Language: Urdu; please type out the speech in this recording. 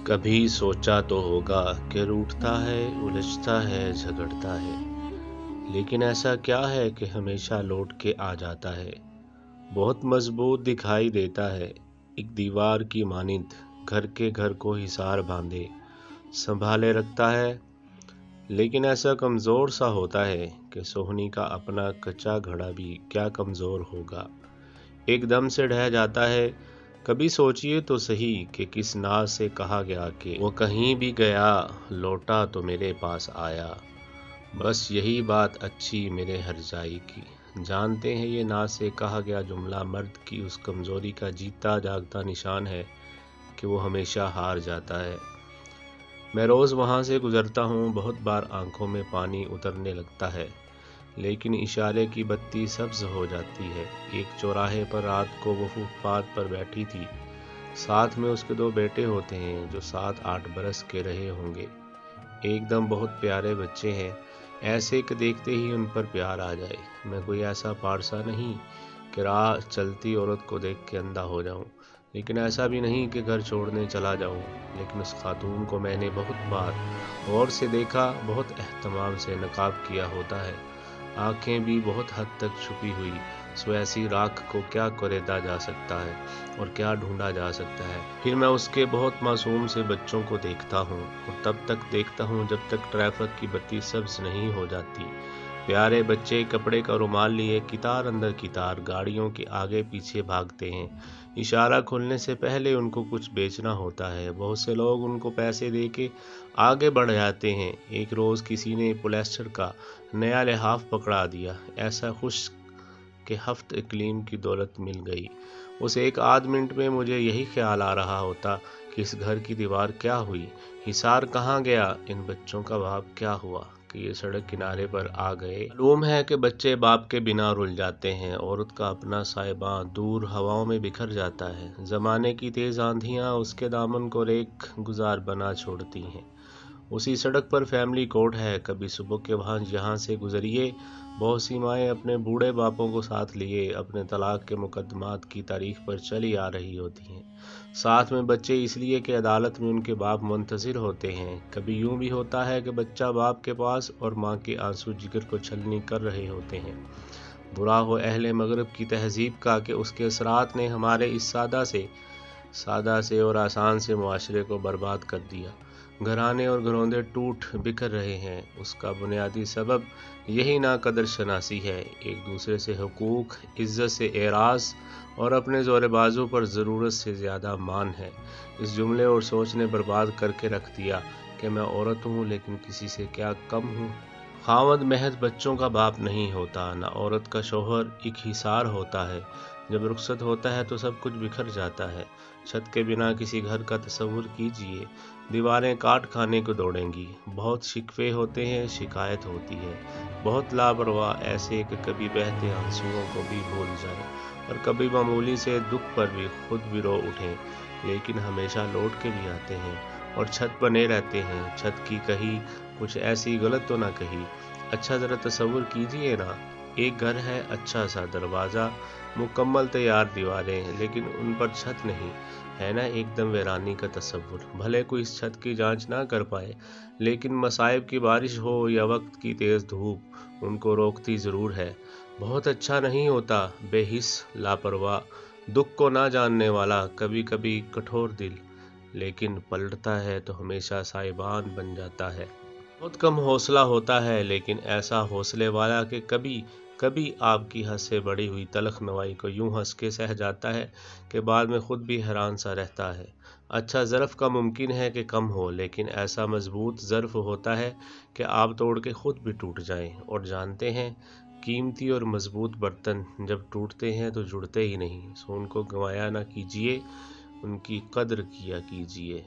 کبھی سوچا تو ہوگا کہ روٹھتا ہے، الجھتا ہے، جھگڑتا ہے، لیکن ایسا کیا ہے کہ ہمیشہ لوٹ کے آ جاتا ہے۔ بہت مضبوط دکھائی دیتا ہے، ایک دیوار کی مانند گھر کو حصار باندھے سنبھالے رکھتا ہے، لیکن ایسا کمزور سا ہوتا ہے کہ سوہنی کا اپنا کچا گھڑا بھی کیا کمزور ہوگا، ایک دم سے ڈھہ جاتا ہے۔ کبھی سوچئے تو صحیح کہ کس ناز سے کہا گیا کہ وہ کہیں بھی گیا لوٹا تو میرے پاس آیا، بس یہی بات اچھی میرے ہر جائی کی۔ جانتے ہیں یہ ناز سے کہا گیا جملہ مرد کی اس کمزوری کا جیتا جاگتا نشان ہے کہ وہ ہمیشہ ہار جاتا ہے۔ میں روز وہاں سے گزرتا ہوں، بہت بار آنکھوں میں پانی اترنے لگتا ہے، لیکن اشارے کی بتی سبز ہو جاتی ہے۔ ایک چوراہے پر رات کو وہ فٹ پاتھ پر بیٹھی تھی، ساتھ میں اس کے 2 بیٹے ہوتے ہیں جو 7-8 برس کے رہے ہوں گے، ایک دم بہت پیارے بچے ہیں، ایسے کہ دیکھتے ہی ان پر پیار آ جائے۔ میں کوئی ایسا پارسا نہیں کہ راہ چلتی عورت کو دیکھ کے اندھا ہو جاؤں، لیکن ایسا بھی نہیں کہ گھر چھوڑنے چلا جاؤں۔ لیکن اس خاتون کو میں نے بہت بار غور سے دیکھا، بہت اہتمام سے نقاب کیا ہوتا ہے، آنکھیں بھی بہت حد تک چھپی ہوئی، سو ایسی راکھ کو کیا خریدا جا سکتا ہے اور کیا ڈھونڈا جا سکتا ہے۔ پھر میں اس کے بہت معصوم سے بچوں کو دیکھتا ہوں، اور تب تک دیکھتا ہوں جب تک ٹریفک کی بتی سبز نہیں ہو جاتی۔ پیارے بچے کپڑے کا رومال لیے قطار اندر قطار گاڑیوں کے آگے پیچھے بھاگتے ہیں، اشارہ کھلنے سے پہلے ان کو کچھ بیچنا ہوتا ہے۔ بہت سے لوگ ان کو پیسے دے کے آگے بڑھ جاتے ہیں۔ ایک روز کسی نے پولیسٹر کا نیا لحاف پکڑا دیا، ایسا خوش کہ ہفت اقلیم کی دولت مل گئی۔ اس ایک آدھ منٹ میں مجھے یہی خیال آ رہا ہوتا کہ اس گھر کی دیوار کیا ہوئی، حصار کہاں گیا، ان بچوں کا باپ کیا ہوا کہ یہ سڑک کنارے پر آ گئے۔ معلوم ہے کہ بچے باپ کے بنا رل جاتے ہیں، عورت کا اپنا سائباں دور ہواؤں میں بکھر جاتا ہے، زمانے کی تیز آندھیاں اس کے دامن کو ریخ گزار بنا چھوڑتی ہیں۔ اسی سڑک پر فیملی کورٹ ہے، کبھی صبح کے یہاں سے گزریے، بہت سی مائیں اپنے بوڑھے باپوں کو ساتھ لیے اپنے طلاق کے مقدمات کی تاریخ پر چلی آ رہی ہوتی ہیں، ساتھ میں بچے اس لیے کہ عدالت میں ان کے باپ منتظر ہوتے ہیں۔ کبھی یوں بھی ہوتا ہے کہ بچہ باپ کے پاس اور ماں کے آنسو جگر کو چھلنی کر رہے ہوتے ہیں۔ برا ہو اہل مغرب کی تہذیب کا کہ اس کے اثرات نے ہمارے اس سادہ سے اور آسان سے معاشرے کو برباد کر دیا۔ گھرانے اور گھروندے ٹوٹ بکھر رہے ہیں، اس کا بنیادی سبب یہی ناقدر شناسی ہے، ایک دوسرے سے حقوق، عزت سے اعراض اور اپنے زور بازو پر ضرورت سے زیادہ مان ہے۔ اس جملے اور سوچ نے برباد کر کے رکھ دیا کہ میں عورت ہوں لیکن کسی سے کیا کم ہوں۔ خاوند محض بچوں کا باپ نہیں ہوتا، نہ عورت کا شوہر ایک حصار ہوتا ہے، جب رخصت ہوتا ہے تو سب کچھ بکھر جاتا ہے۔ چھت کے بنا کسی گھر کا تصور کیجئے، دیواریں کاٹ کھانے کو دوڑیں گی، بہت شکوے ہوتے ہیں، شکایت ہوتی ہے، بہت لاپرواہ ایسے کہ کبھی بہتے آنسوؤں کو بھی بھول جائیں اور کبھی معمولی سے دکھ پر بھی خود بھی رو اٹھیں، لیکن ہمیشہ لوٹ کے بھی آتے ہیں اور چھت بنے رہتے ہیں۔ چھت کی کہی کچھ ایسی غلط تو نہ کہی۔ اچھا ذرا تصور کیجئے نا، ایک گھر ہے، اچھا سا دروازہ، مکمل تیار دیواریں، لیکن ان پر چھت نہیں ہے نا، ایک دم ویرانی کا تصور۔ بھلے کوئی اس چھت کی جانچ نہ کر پائے، لیکن مصائب کی بارش ہو یا وقت کی تیز دھوپ ان کو روکتی ضرور ہے۔ بہت اچھا نہیں ہوتا بے حس، لاپرواہ، دکھ کو نہ جاننے والا، کبھی کبھی کٹھور دل، لیکن پلٹتا ہے تو ہمیشہ سائبان بن جاتا ہے۔ بہت کم حوصلہ ہوتا ہے، لیکن ایسا حوصلے والا کہ کبھی آپ کی حد سے بڑھی ہوئی تلخ نوائی کو یوں ہنس کے سہ جاتا ہے کہ بعد میں خود بھی حیران سا رہتا ہے۔ اچھا ظرف کا ممکن ہے کہ کم ہو، لیکن ایسا مضبوط ظرف ہوتا ہے کہ آپ توڑ کے خود بھی ٹوٹ جائیں۔ اور جانتے ہیں، قیمتی اور مضبوط برتن جب ٹوٹتے ہیں تو جڑتے ہی نہیں، سو ان کو گنوایا نہ کیجئے، ان کی قدر کیا کیجئے۔